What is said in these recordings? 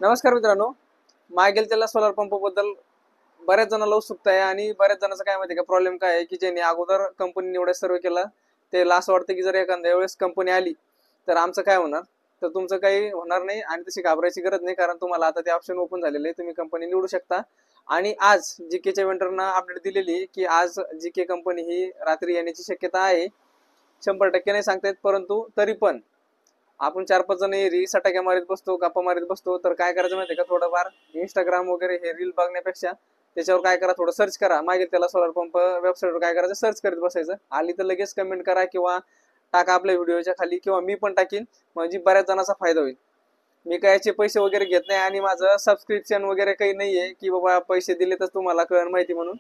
नमस्कार मित्रांनो. मागेल त्याला सोलार पंप बद्दल बऱ्याच जणांना उत्सुकता आहे आणि बऱ्याच जणांचा काय माहिती का प्रॉब्लेम काय आहे की ज्यांनी अगोदर कंपनी एवढा सर्वे केला त्याला असं वाटतं की जर एखाद्या वेळेस कंपनी आली तर आमचं काय होणार. तर तुमचं काही होणार नाही आणि तशी घाबरायची गरज नाही, कारण तुम्हाला आता ते ऑप्शन ओपन झालेले आहे, तुम्ही कंपनी निवडू शकता. आणि आज जीकेच्या वेंडरना अपडेट दिलेली आहे की आज जीके कंपनी ही रात्री येण्याची शक्यता आहे. 100% नाही सांगतायत, परंतु तरी पण आपण 4-5 जण सटाक्या मारीत बसतो, गप्पा मारीत बसतो, तर काय करायचं माहिती का, थोडंफार इंस्टाग्राम वगैरे हे रील बघण्यापेक्षा त्याच्यावर काय करा, थोडं सर्च करा. मागे त्याला सोलार पंप वेबसाईटवर काय करायचं, सर्च करत बसायचं. आली तर लगेच कमेंट करा किंवा टाका आपल्या व्हिडिओच्या खाली, किंवा मी पण टाकीन, म्हणजे बऱ्याच जणांचा फायदा होईल. मी काय याचे पैसे वगैरे घेत नाही आणि माझं सबस्क्रिप्शन वगैरे काही नाहीये की बाबा पैसे दिले तर तुम्हाला कळण माहिती म्हणून.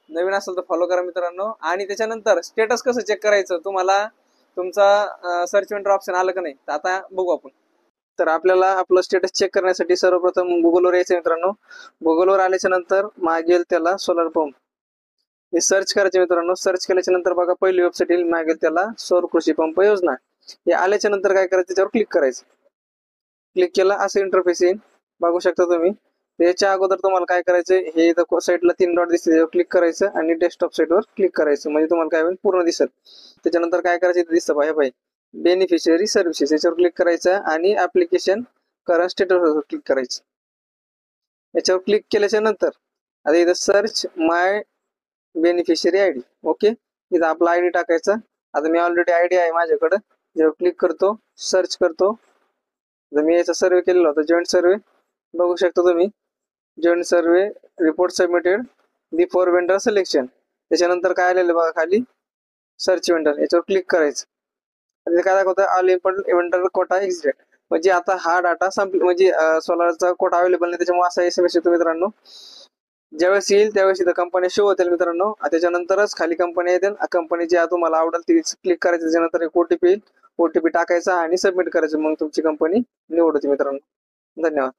नवीन असेल तर फॉलो करा मित्रांनो. आणि त्याच्यानंतर स्टेटस कसं चेक करायचं, तुम्हाला तुमचा सर्च वेंडर ऑप्शन आलं का नाही, तर आता बघू आपण. तर आपल्याला आपलं स्टेटस चेक करण्यासाठी सर्वप्रथम गुगलवर यायचं मित्रांनो. गुगलवर आल्याच्या नंतर मागेल त्याला सोलार पंप हे सर्च करायचे मित्रांनो. सर्च केल्याच्या नंतर बघा पहिली वेबसाईट येईल, मागेल त्याला सौर कृषी पंप योजना. हे आल्याच्या नंतर काय करायचं, त्याच्यावर क्लिक करायचं. क्लिक केला असं इंटरफेस येईल, बघू शकता तुम्ही. याच्या अगोदर तुम्हाला काय करायचं, हे इथं साईडला 3 डॉट दिसते, त्याच्यावर क्लिक करायचं आणि डेस्कटॉप साईटवर क्लिक करायचं, म्हणजे तुम्हाला काय होईल, पूर्ण दिसेल. त्याच्यानंतर काय करायचं, इथे दिसतं पाहिजे पाहिजे बेनिफिशियरी सर्व्हिसेस, याच्यावर क्लिक करायचं आणि ऍप्लिकेशन करंट स्टेटसवर क्लिक करायचं. याच्यावर क्लिक केल्याच्या नंतर आता इथं सर्च माय बेनिफिशियरी आयडी. ओके, इथं आपला आयडी टाकायचा. आता मी ऑलरेडी आयडी आहे माझ्याकडं. जेव्हा क्लिक करतो, सर्च करतो, मी याचा सर्वे केलेला होता, जॉईंट सर्वे. बघू शकता तुम्ही, joint survey report submitted before vendor selection. त्याच्यानंतर काय आलेलं बघा खाली, सर्च वेंडर, याच्यावर क्लिक करायचं. आणि काय दाखवतं, all important vendor quota exit. म्हणजे आता हा डाटा संपला, म्हणजे सोलारचा कोटा अवेलेबल नाही, त्याच्यामुळे असा एसएमएस येतो मित्रांनो. ज्यावेळेस येईल त्यावेळेस इथं कंपनी शो होतील मित्रांनो. त्याच्यानंतरच खाली कंपनी येतील. कंपनी जी तुम्हाला आवडेल ती क्लिक करायची. त्याच्यानंतर एक ओटीपी येईल, ओटीपी टाकायचा आणि सबमिट करायचं, मग तुमची कंपनी निवड होती मित्रांनो. धन्यवाद.